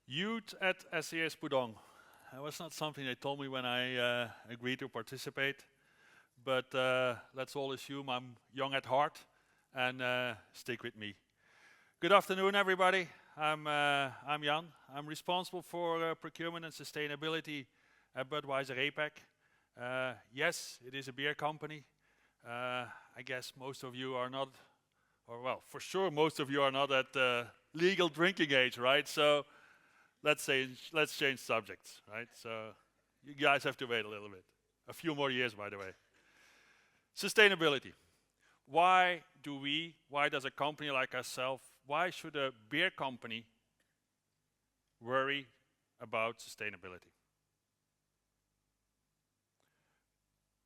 Youth at SAS Pudong. That was not something they told me when I agreed to participate, but let's all assume I'm young at heart and stick with me. Good afternoon, everybody. I'm Jan. I'm responsible for procurement and sustainability at Budweisier APAC. Yes, it is a beer company. I guess most of you are not, or well, for sure most of you are not at legal drinking age, right? So let's change subjects, right? So you guys have to wait a little bit. A few more years, by the way. Sustainability. Why does a company like ourselves, why should a beer company worry about sustainability?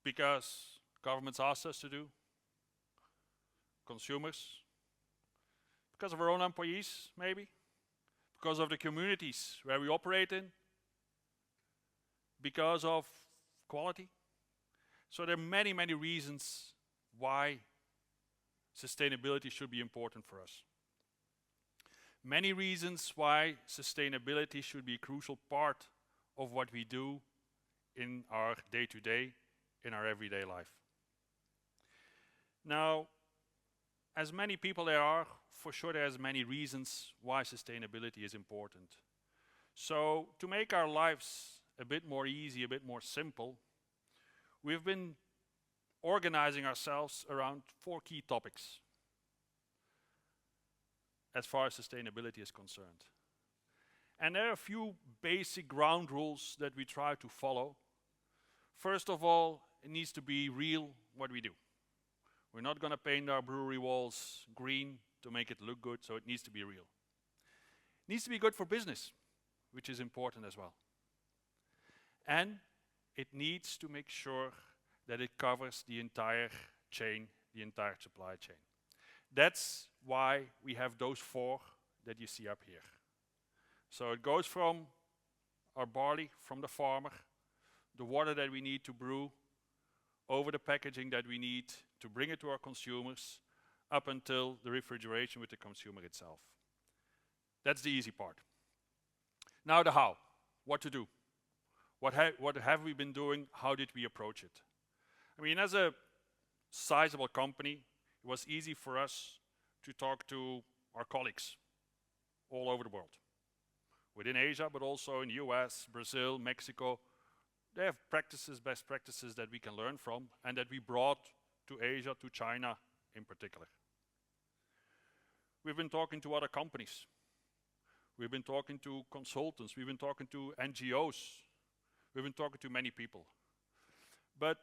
Because governments ask us to do, consumers, because of our own employees, maybe, because of the communities where we operate in, because of quality. So there are many, many reasons why sustainability should be important for us. Many reasons why sustainability should be a crucial part of what we do in our day-to-day, in our everyday life. Now, as many people there are, for sure there's many reasons why sustainability is important. So to make our lives a bit more easy, a bit more simple, we've been organizing ourselves around 4 key topics as far as sustainability is concerned. And there are a few basic ground rules that we try to follow. First of all, it needs to be real what we do. We're not going to paint our brewery walls green to make it look good, so it needs to be real. It needs to be good for business, which is important as well. And it needs to make sure that it covers the entire chain, the entire supply chain. That's why we have those 4 that you see up here. So it goes from our barley, from the farmer, the water that we need to brew, over the packaging that we need to bring it to our consumers, up until the refrigeration with the consumer itself. That's the easy part. Now the how, what to do. What have we been doing? How did we approach it? I mean, as a sizable company, it was easy for us to talk to our colleagues all over the world. Within Asia, but also in the US, Brazil, Mexico. They have best practices that we can learn from and that we brought to Asia, to China in particular. We've been talking to other companies. We've been talking to consultants. We've been talking to NGOs. We've been talking to many people. But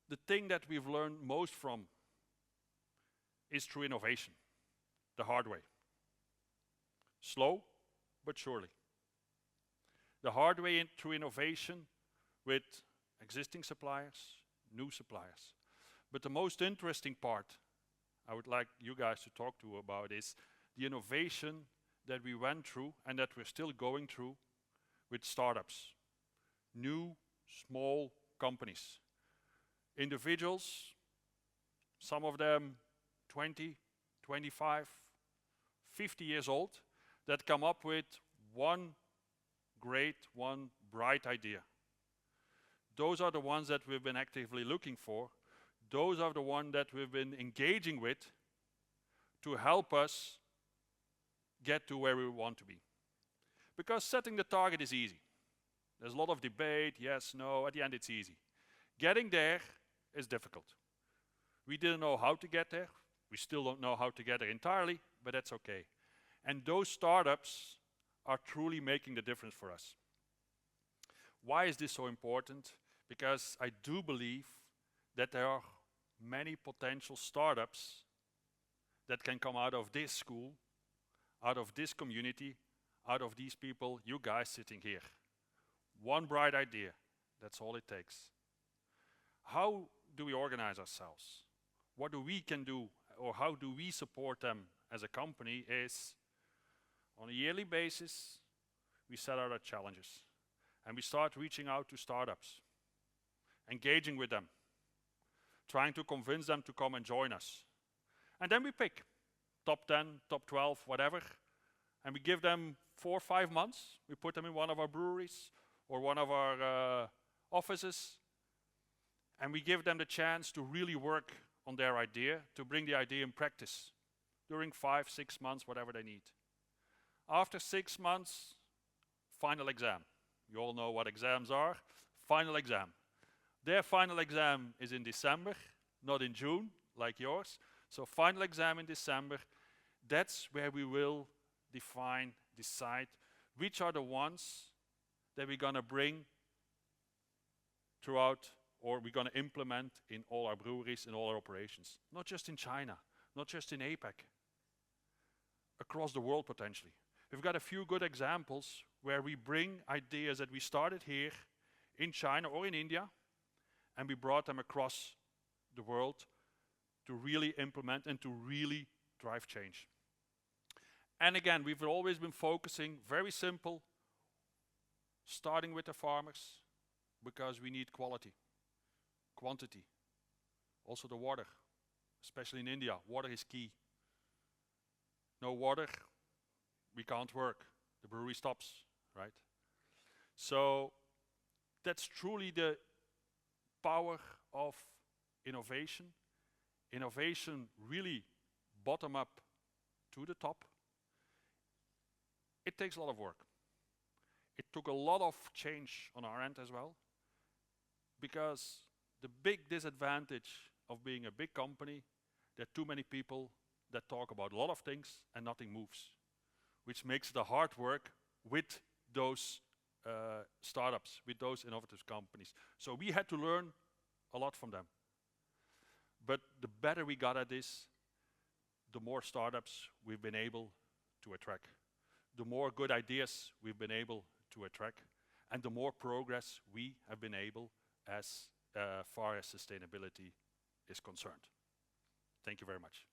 the thing that we've learned most from is through innovation, the hard way. Slow, but surely. The hard way through innovation with existing suppliers, new suppliers. But the most interesting part I would like you guys to talk to about is the innovation that we went through and that we're still going through with startups. New, small companies. Individuals, some of them 20, 25, 50 years old, that come up with one bright idea. Those are the ones that we've been actively looking for. Those are the ones that we've been engaging with to help us get to where we want to be. Because setting the target is easy. There's a lot of debate, yes, no, at the end it's easy. Getting there is difficult. We didn't know how to get there. We still don't know how to get there entirely, but that's okay. And those startups are truly making the difference for us. Why is this so important? Because I do believe that there are many potential startups that can come out of this school, out of this community, out of these people, you guys sitting here. One bright idea, that's all it takes. How do we organize ourselves? What do we can do, or how do we support them as a company is, on a yearly basis, we set out our challenges. And we start reaching out to startups, engaging with them, trying to convince them to come and join us. And then we pick top 10, top 12, whatever, and we give them 4 or 5 months. We put them in one of our breweries or one of our offices, and we give them the chance to really work on their idea, to bring the idea in practice during 5, 6 months, whatever they need. After 6 months, final exam. You all know what exams are. Final exam. Their final exam is in December, not in June, like yours. So final exam in December. That's where we will decide which are the ones that we're going to bring throughout, or we're going to implement in all our breweries, in all our operations. Not just in China, not just in APAC, across the world potentially. We've got a few good examples where we bring ideas that we started here in China or in India, and we brought them across the world to really implement and to really drive change. And again, we've always been focusing, very simple, starting with the farmers, because we need quality, quantity. Also the water, especially in India, water is key. No water, we can't work. The brewery stops, right? So that's truly the power of innovation. Innovation really bottom up to the top. It takes a lot of work. It took a lot of change on our end as well, because the big disadvantage of being a big company, there are too many people that talk about a lot of things and nothing moves, which makes the hard work with those startups, with those innovative companies. So we had to learn a lot from them. But the better we got at this, the more startups we've been able to attract, the more good ideas we've been able to attract, and the more progress we have been able as far as sustainability is concerned. Thank you very much.